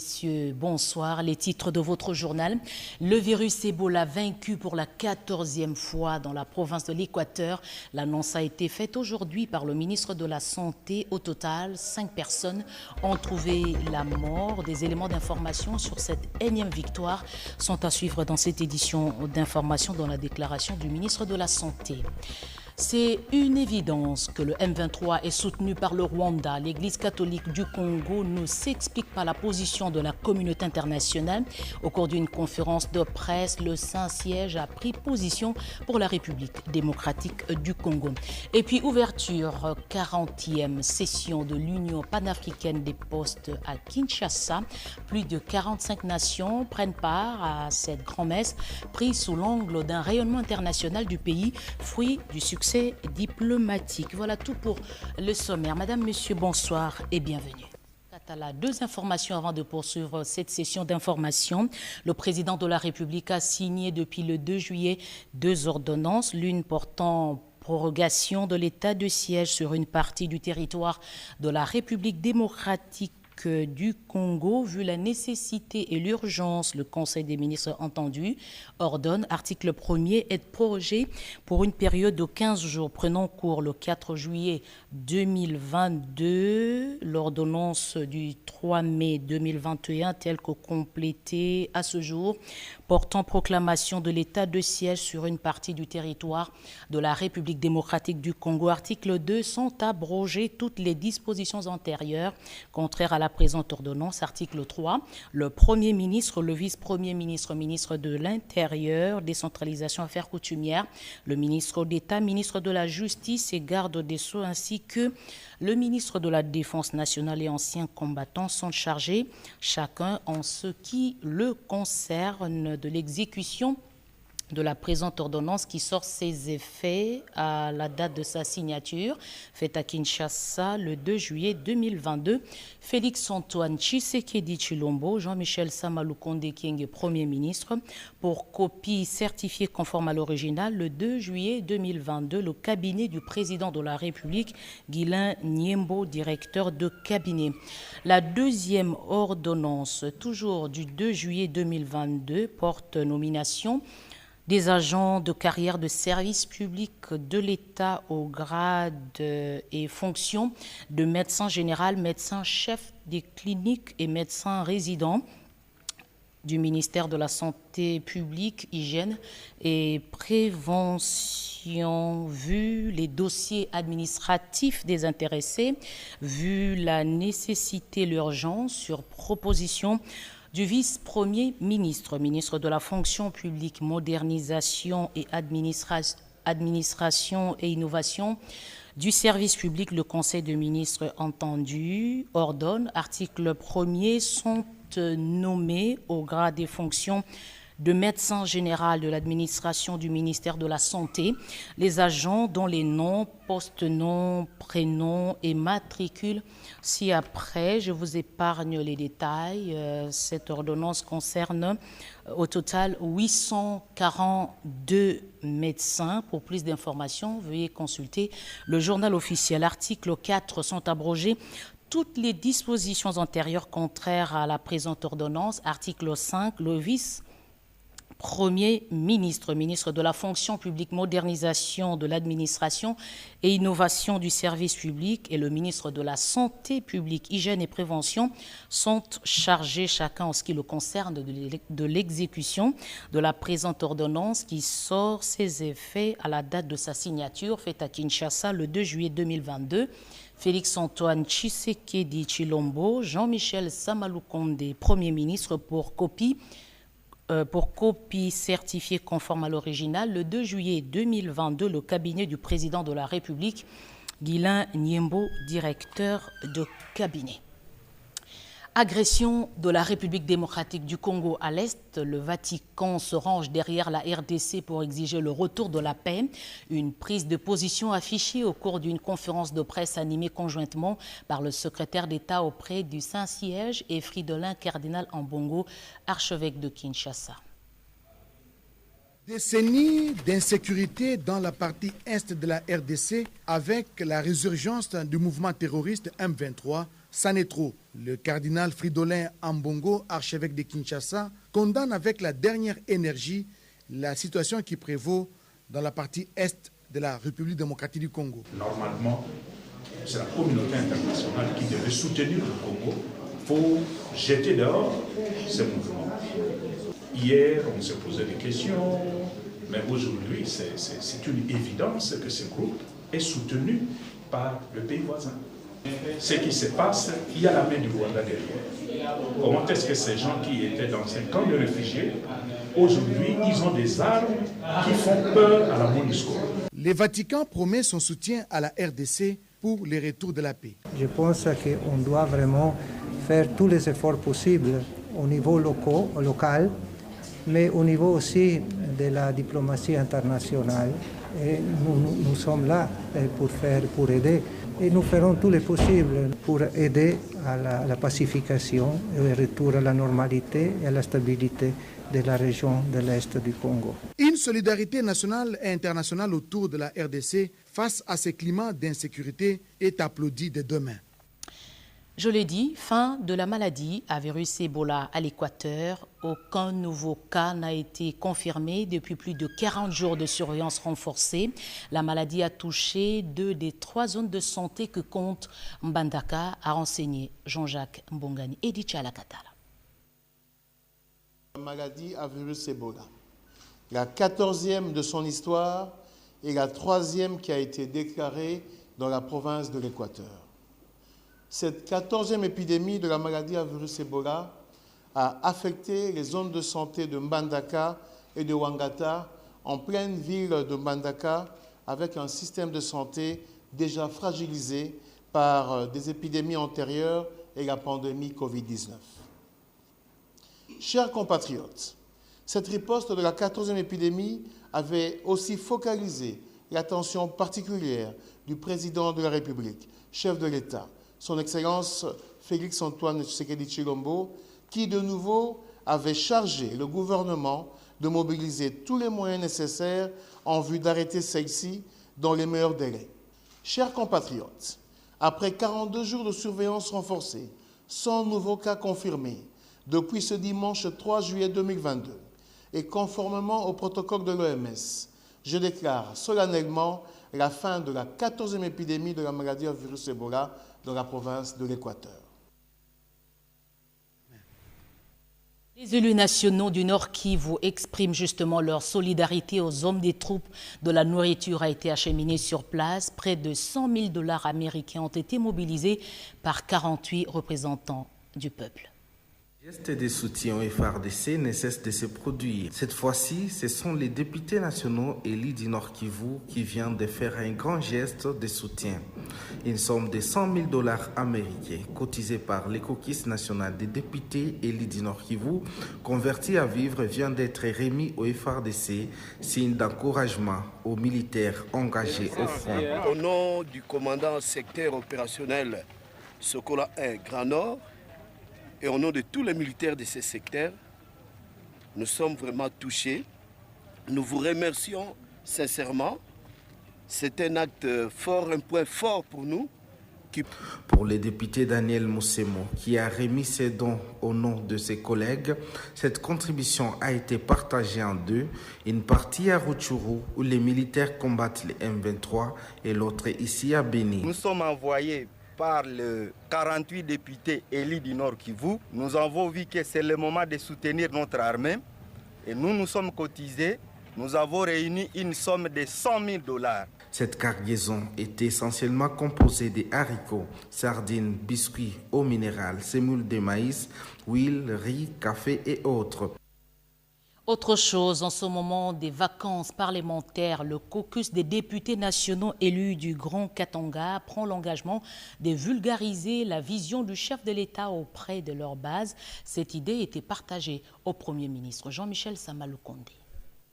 messieurs, bonsoir. Les titres de votre journal. Le virus Ebola vaincu pour la 14e fois dans la province de l'Équateur. L'annonce a été faite aujourd'hui par le ministre de la Santé. Au total, 5 personnes ont trouvé la mort. Des éléments d'information sur cette énième victoire sont à suivre dans cette édition d'information dans la déclaration du ministre de la Santé. C'est une évidence que le M23 est soutenu par le Rwanda. L'Église catholique du Congo ne s'explique pas la position de la communauté internationale. Au cours d'une conférence de presse, le Saint-Siège a pris position pour la République démocratique du Congo. Et puis ouverture 40e session de l'Union panafricaine des postes à Kinshasa. Plus de 45 nations prennent part à cette grand-messe prise sous l'angle d'un rayonnement international du pays, fruit du succès diplomatique. Voilà tout pour le sommaire. Madame, Monsieur, bonsoir et bienvenue. Deux informations avant de poursuivre cette session d'information. Le président de la République a signé depuis le 2 juillet 2 ordonnances, l'une portant prorogation de l'état de siège sur une partie du territoire de la République démocratique du Congo, vu la nécessité et l'urgence, le Conseil des ministres entendu ordonne, article 1er, être prorogé pour une période de 15 jours, prenant cours le 4 juillet 2022, l'ordonnance du 3 mai 2021, telle que complétée à ce jour, portant proclamation de l'état de siège sur une partie du territoire de la République démocratique du Congo. Article 2, sont abrogées toutes les dispositions antérieures contraires à la présente ordonnance. Article 3, le Premier ministre, le vice-premier ministre, ministre de l'Intérieur, décentralisation, affaires coutumières, le ministre d'État, ministre de la Justice et garde des Sceaux, ainsi que le ministre de la Défense nationale et anciens combattants sont chargés, chacun en ce qui le concerne, de l'exécution de la présente ordonnance qui sort ses effets à la date de sa signature, faite à Kinshasa le 2 juillet 2022. Félix-Antoine Tshisekedi Tshilombo, Jean-Michel Samalukonde Kyenge, Premier ministre, pour copie certifiée conforme à l'original, le 2 juillet 2022, le cabinet du président de la République, Guilain Niembo, directeur de cabinet. La deuxième ordonnance, toujours du 2 juillet 2022, porte nomination des agents de carrière de service public de l'État au grade et fonction de médecin général, médecin chef des cliniques et médecin résident du ministère de la Santé publique, Hygiène et Prévention, vu les dossiers administratifs des intéressés, vu la nécessité, l'urgence, sur proposition du vice-premier ministre, ministre de la fonction publique, modernisation et administration et innovation du service public, le Conseil des ministres entendu ordonne, article 1er, sont nommés au grade des fonctions de médecin général de l'administration du ministère de la Santé, les agents dont les noms, post-noms, prénoms et matricules ci-après. Je vous épargne les détails. Cette ordonnance concerne au total 842 médecins. Pour plus d'informations, veuillez consulter le journal officiel. Article 4, sont abrogées toutes les dispositions antérieures contraires à la présente ordonnance. Article 5, le vice-premier ministre, ministre de la fonction publique, modernisation de l'administration et innovation du service public et le ministre de la santé publique, hygiène et prévention sont chargés, chacun en ce qui le concerne, de l'exécution de la présente ordonnance qui sort ses effets à la date de sa signature, faite à Kinshasa le 2 juillet 2022. Félix-Antoine Tshisekedi Tshilombo, Jean-Michel Samalukonde, Premier ministre, pour copie certifiée conforme à l'original, le 2 juillet 2022, le cabinet du président de la République, Guilain Niembo, directeur de cabinet. Agression de la République démocratique du Congo à l'Est, le Vatican se range derrière la RDC pour exiger le retour de la paix. Une prise de position affichée au cours d'une conférence de presse animée conjointement par le secrétaire d'État auprès du Saint-Siège et Fridolin Cardinal Ambongo, archevêque de Kinshasa. Décennies d'insécurité dans la partie est de la RDC avec la résurgence du mouvement terroriste M23, ça n'est trop. Le cardinal Fridolin Ambongo, archevêque de Kinshasa, condamne avec la dernière énergie la situation qui prévaut dans la partie est de la République démocratique du Congo. Normalement, c'est la communauté internationale qui devait soutenir le Congo pour jeter dehors ces mouvements. Hier, on s'est posé des questions, mais aujourd'hui, c'est une évidence que ce groupe est soutenu par le pays voisin. Ce qui se passe, il y a la main du Rwanda derrière. Comment est-ce que ces gens qui étaient dans un camp de réfugiés, aujourd'hui, ils ont des armes qui font peur à la MONUSCO? Le Vatican promet son soutien à la RDC pour le retour de la paix. Je pense qu'on doit vraiment faire tous les efforts possibles au niveau local, mais au niveau aussi de la diplomatie internationale. Et nous sommes là pour aider. Et nous ferons tout le possible pour aider à la pacification et au retour à la normalité et à la stabilité de la région de l'Est du Congo. Une solidarité nationale et internationale autour de la RDC face à ce climat d'insécurité est applaudie dès demain. Je l'ai dit, fin de la maladie à virus Ebola à l'Équateur. Aucun nouveau cas n'a été confirmé depuis plus de 40 jours de surveillance renforcée. La maladie a touché 2 des 3 zones de santé que compte Mbandaka, a renseigné Jean-Jacques Mbongani et Ditchala Katala. La maladie à virus Ebola, la 14e de son histoire et la 3e qui a été déclarée dans la province de l'Équateur. Cette 14e épidémie de la maladie à virus Ebola a affecté les zones de santé de Mbandaka et de Wangata, en pleine ville de Mbandaka, avec un système de santé déjà fragilisé par des épidémies antérieures et la pandémie Covid-19. Chers compatriotes, cette riposte de la 14e épidémie avait aussi focalisé l'attention particulière du président de la République, chef de l'État, son Excellence Félix-Antoine Tshisekedi Tshilombo, qui de nouveau avait chargé le gouvernement de mobiliser tous les moyens nécessaires en vue d'arrêter celle-ci dans les meilleurs délais. Chers compatriotes, après 42 jours de surveillance renforcée, sans nouveaux cas confirmés, depuis ce dimanche 3 juillet 2022, et conformément au protocole de l'OMS, je déclare solennellement la fin de la 14e épidémie de la maladie à virus Ebola dans la province de l'Équateur. Les élus nationaux du Nord Kivu expriment justement leur solidarité aux hommes des troupes. De la nourriture a été acheminée sur place. Près de 100 000 $ américains ont été mobilisés par 48 représentants du peuple. Le geste de soutien au FARDC ne cesse de se produire. Cette fois-ci, ce sont les députés nationaux élus du Nord Kivu qui viennent de faire un grand geste de soutien. Une somme de 100 000 $ américains cotisée par le caucus national des députés élus du Nord Kivu, convertis à vivre, vient d'être remis au FARDC, signe d'encouragement aux militaires engagés au front. Au nom du commandant secteur opérationnel Sokola 1 Grand Nord, et au nom de tous les militaires de ces secteurs, nous sommes vraiment touchés. Nous vous remercions sincèrement. C'est un acte fort, un point fort pour nous. Pour le député Daniel Moussemo, qui a remis ses dons au nom de ses collègues, cette contribution a été partagée en deux. Une partie à Rutshuru, où les militaires combattent les M23, et l'autre ici à Beni. Nous sommes envoyés par les 48 députés élus du Nord Kivu. Nous avons vu que c'est le moment de soutenir notre armée et nous nous sommes cotisés. Nous avons réuni une somme de 100 000 $. Cette cargaison est essentiellement composée de haricots, sardines, biscuits, eau minérale, sémoule de maïs, huile, riz, café et autres. Autre chose, en ce moment des vacances parlementaires, le caucus des députés nationaux élus du Grand Katanga prend l'engagement de vulgariser la vision du chef de l'État auprès de leur base. Cette idée était partagée au Premier ministre Jean-Michel Samaloukonde.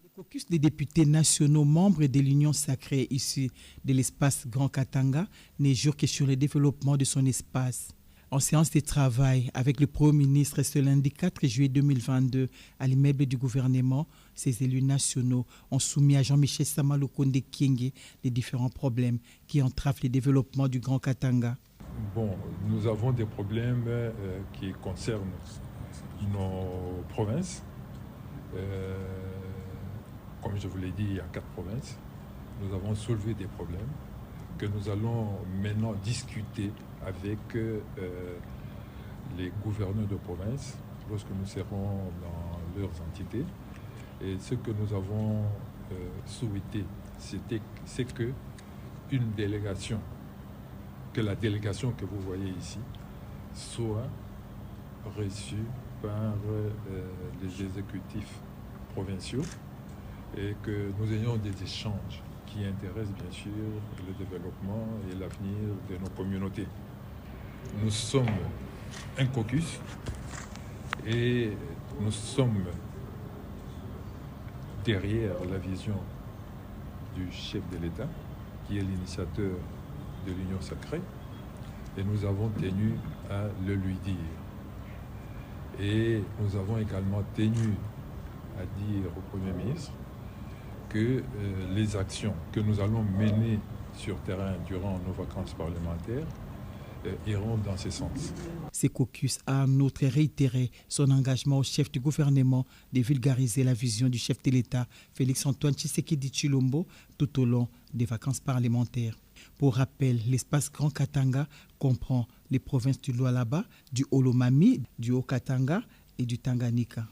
Le caucus des députés nationaux membres de l'Union sacrée issue de l'espace Grand Katanga ne jure que sur le développement de son espace. En séance de travail avec le Premier ministre ce lundi 4 juillet 2022 à l'immeuble du gouvernement, ces élus nationaux ont soumis à Jean-Michel Sama Lukonde Kyenge les différents problèmes qui entravent le développement du Grand Katanga. Bon, nous avons des problèmes qui concernent nos provinces. Comme je vous l'ai dit, il y a 4 provinces. Nous avons soulevé des problèmes que nous allons maintenant discuter avec les gouverneurs de province lorsque nous serons dans leurs entités. Et ce que nous avons souhaité, c'est que la délégation que vous voyez ici soit reçue par les exécutifs provinciaux et que nous ayons des échanges qui intéressent bien sûr le développement et l'avenir de nos communautés. Nous sommes un caucus et nous sommes derrière la vision du chef de l'État, qui est l'initiateur de l'Union sacrée, et nous avons tenu à le lui dire. Et nous avons également tenu à dire au Premier ministre que les actions que nous allons mener sur terrain durant nos vacances parlementaires iront dans ce sens. Ce caucus a en outre réitéré son engagement au chef du gouvernement de vulgariser la vision du chef de l'État, Félix-Antoine Tshisekedi Tshilombo, tout au long des vacances parlementaires. Pour rappel, l'espace Grand Katanga comprend les provinces du Lualaba, du Olomami, du Haut-Katanga et du Tanganyika.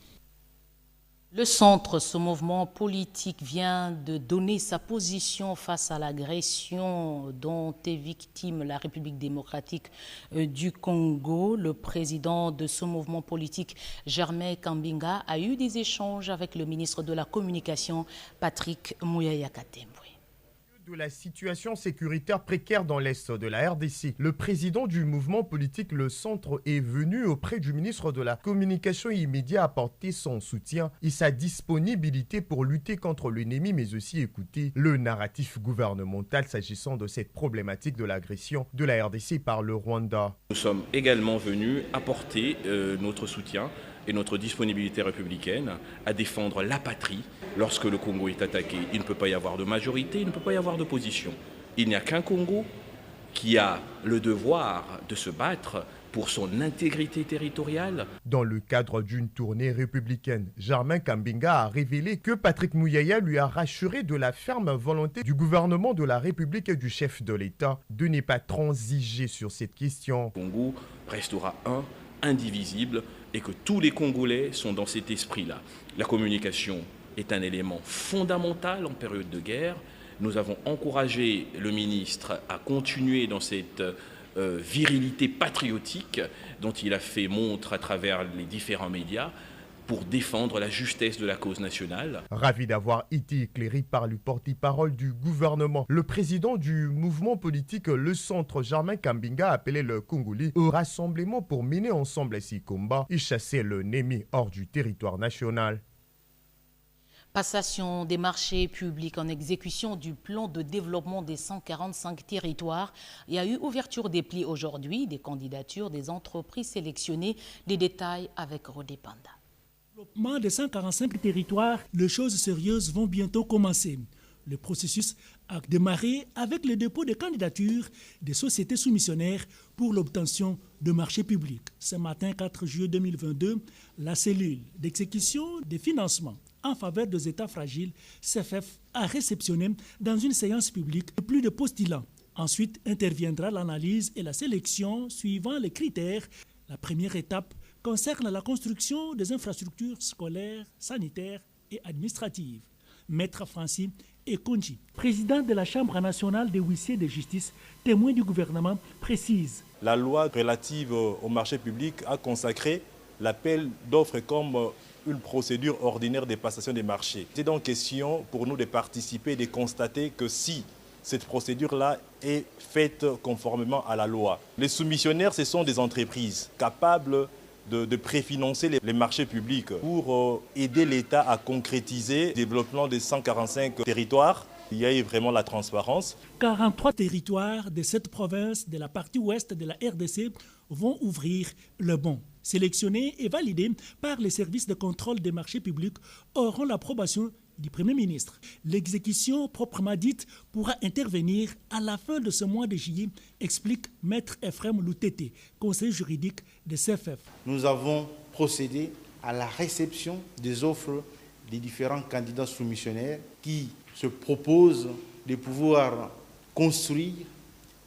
Le centre, ce mouvement politique, vient de donner sa position face à l'agression dont est victime la République démocratique du Congo. Le président de ce mouvement politique, Germain Kambinga, a eu des échanges avec le ministre de la Communication, Patrick Muyaya Katembwe. De la situation sécuritaire précaire dans l'Est de la RDC, le président du mouvement politique Le Centre est venu auprès du ministre de la Communication immédiat apporter son soutien et sa disponibilité pour lutter contre l'ennemi, mais aussi écouter le narratif gouvernemental s'agissant de cette problématique de l'agression de la RDC par le Rwanda. Nous sommes également venus apporter notre soutien et notre disponibilité républicaine à défendre la patrie. Lorsque le Congo est attaqué, il ne peut pas y avoir de majorité, il ne peut pas y avoir d'opposition. Il n'y a qu'un Congo qui a le devoir de se battre pour son intégrité territoriale. Dans le cadre d'une tournée républicaine, Germain Kambinga a révélé que Patrick Muyaya lui a rassuré de la ferme volonté du gouvernement de la République et du chef de l'État de ne pas transiger sur cette question. Le Congo restera indivisible et que tous les Congolais sont dans cet esprit-là. La communication est un élément fondamental en période de guerre. Nous avons encouragé le ministre à continuer dans cette virilité patriotique dont il a fait montre à travers les différents médias pour défendre la justesse de la cause nationale. Ravi d'avoir été éclairé par le porte-parole du gouvernement, le président du mouvement politique Le Centre, Germain Kambinga, a appelé le Congolais au rassemblement pour mener ensemble ces combats et chasser l'ennemi hors du territoire national. Passation des marchés publics en exécution du plan de développement des 145 territoires. Il y a eu ouverture des plis aujourd'hui, des candidatures des entreprises sélectionnées. Les détails avec Rodé Panda. Développement des 145 territoires, les choses sérieuses vont bientôt commencer. Le processus a démarré avec le dépôt de candidatures des sociétés soumissionnaires pour l'obtention de marchés publics. Ce matin, 4 juillet 2022, la cellule d'exécution des financements en faveur des États fragiles, CFF, a réceptionné dans une séance publique plus de postulants. Ensuite interviendra l'analyse et la sélection suivant les critères. La première étape concerne la construction des infrastructures scolaires, sanitaires et administratives. Maître Francis Ekonji, président de la Chambre nationale des huissiers de justice, témoin du gouvernement, précise. La loi relative au marché public a consacré l'appel d'offres comme une procédure ordinaire de passation des marchés. C'est donc question pour nous de participer et de constater que si cette procédure-là est faite conformément à la loi. Les soumissionnaires, ce sont des entreprises capables de préfinancer les marchés publics pour aider l'État à concrétiser le développement des 145 territoires. Il y a eu vraiment la transparence. 43 territoires de cette province de la partie ouest de la RDC vont ouvrir le banc. Sélectionnés et validés par les services de contrôle des marchés publics auront l'approbation du Premier ministre. L'exécution proprement dite pourra intervenir à la fin de ce mois de juillet, explique Maître Ephraim Loutete, conseiller juridique de CFF. Nous avons procédé à la réception des offres des différents candidats soumissionnaires qui se proposent de pouvoir construire,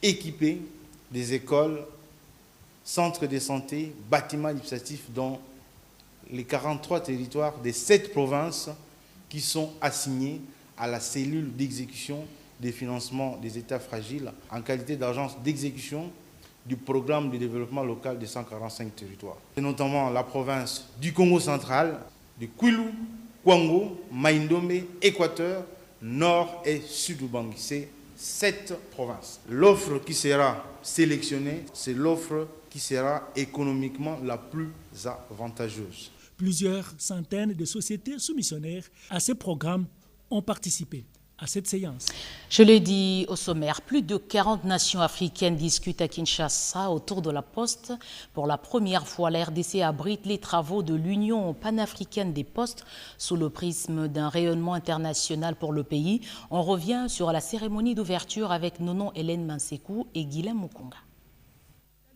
équiper des écoles, centres de santé, bâtiments administratifs dans les 43 territoires des 7 provinces qui sont assignés à la cellule d'exécution des financements des États fragiles en qualité d'agence d'exécution du programme de développement local des 145 territoires. C'est notamment la province du Congo central, de Kwilu, Kwango, Maïndomé, Équateur, Nord et Sud-Ubangi. C'est 7 provinces. L'offre qui sera sélectionnée, c'est l'offre qui sera économiquement la plus avantageuse. Plusieurs centaines de sociétés soumissionnaires à ce programme ont participé à cette séance. Je l'ai dit au sommaire, plus de 40 nations africaines discutent à Kinshasa autour de la Poste. Pour la première fois, la RDC abrite les travaux de l'Union panafricaine des Postes sous le prisme d'un rayonnement international pour le pays. On revient sur la cérémonie d'ouverture avec Nonon Hélène Mansekou et Guilain Mukonga.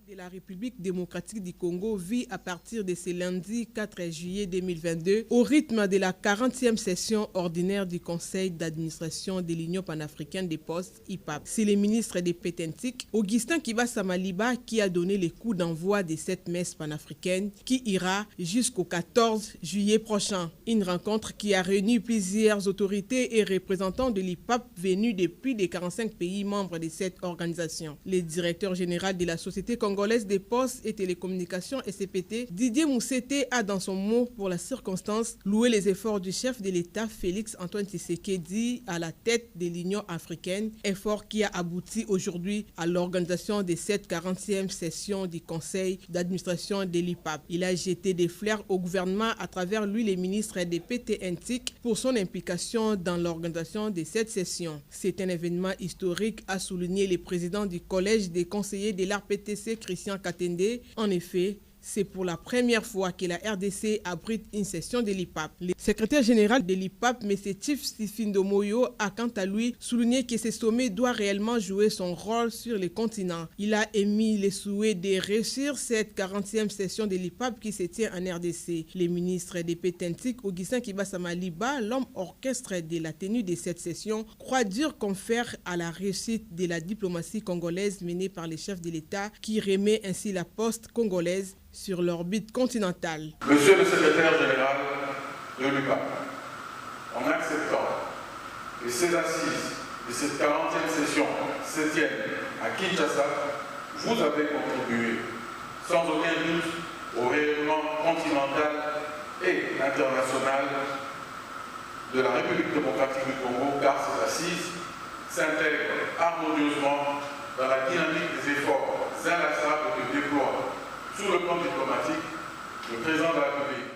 De la République démocratique du Congo vit à partir de ce lundi 4 juillet 2022 au rythme de la 40e session ordinaire du Conseil d'administration de l'Union panafricaine des Postes, IPAP. C'est le ministre des Pétentique, Augustin Kibasa Maliba, qui a donné les coups d'envoi de cette messe panafricaine qui ira jusqu'au 14 juillet prochain. Une rencontre qui a réuni plusieurs autorités et représentants de l'IPAP venus de plus de 45 pays membres de cette organisation. Le directeur général de la Société congolaise des Postes et Télécommunications SCPT, Didier Moussete a dans son mot pour la circonstance loué les efforts du chef de l'État Félix Antoine Tshisekedi à la tête de l'Union africaine, effort qui a abouti aujourd'hui à l'organisation de cette 40e session du Conseil d'administration de l'IPAP. Il a jeté des fleurs au gouvernement à travers lui les ministres des PTNTIC pour son implication dans l'organisation de cette session. C'est un événement historique, a souligné le président du Collège des conseillers de l'RPTC, Christian Katende. En effet, c'est pour la première fois que la RDC abrite une session de l'IPAP. Le secrétaire général de l'IPAP, M. Chief Sifindo Moyo, a quant à lui souligné que ce sommet doit réellement jouer son rôle sur les continents. Il a émis le souhait de réussir cette 40e session de l'IPAP qui se tient en RDC. Le ministre des Pétentique, Augustin Kibasa Maliba, l'homme orchestre de la tenue de cette session, croit dur confère à la réussite de la diplomatie congolaise menée par les chefs de l'État qui remet ainsi la poste congolaise sur l'orbite continentale. Monsieur le secrétaire général de l'UPAP, en acceptant que ces assises de cette 40e session se tiennent à Kinshasa, vous avez contribué sans aucun doute au rayonnement continental et international de la République démocratique du Congo, car ces assises s'intègrent harmonieusement dans la dynamique des efforts inlassables de déploiement sur le plan diplomatique, le président de la République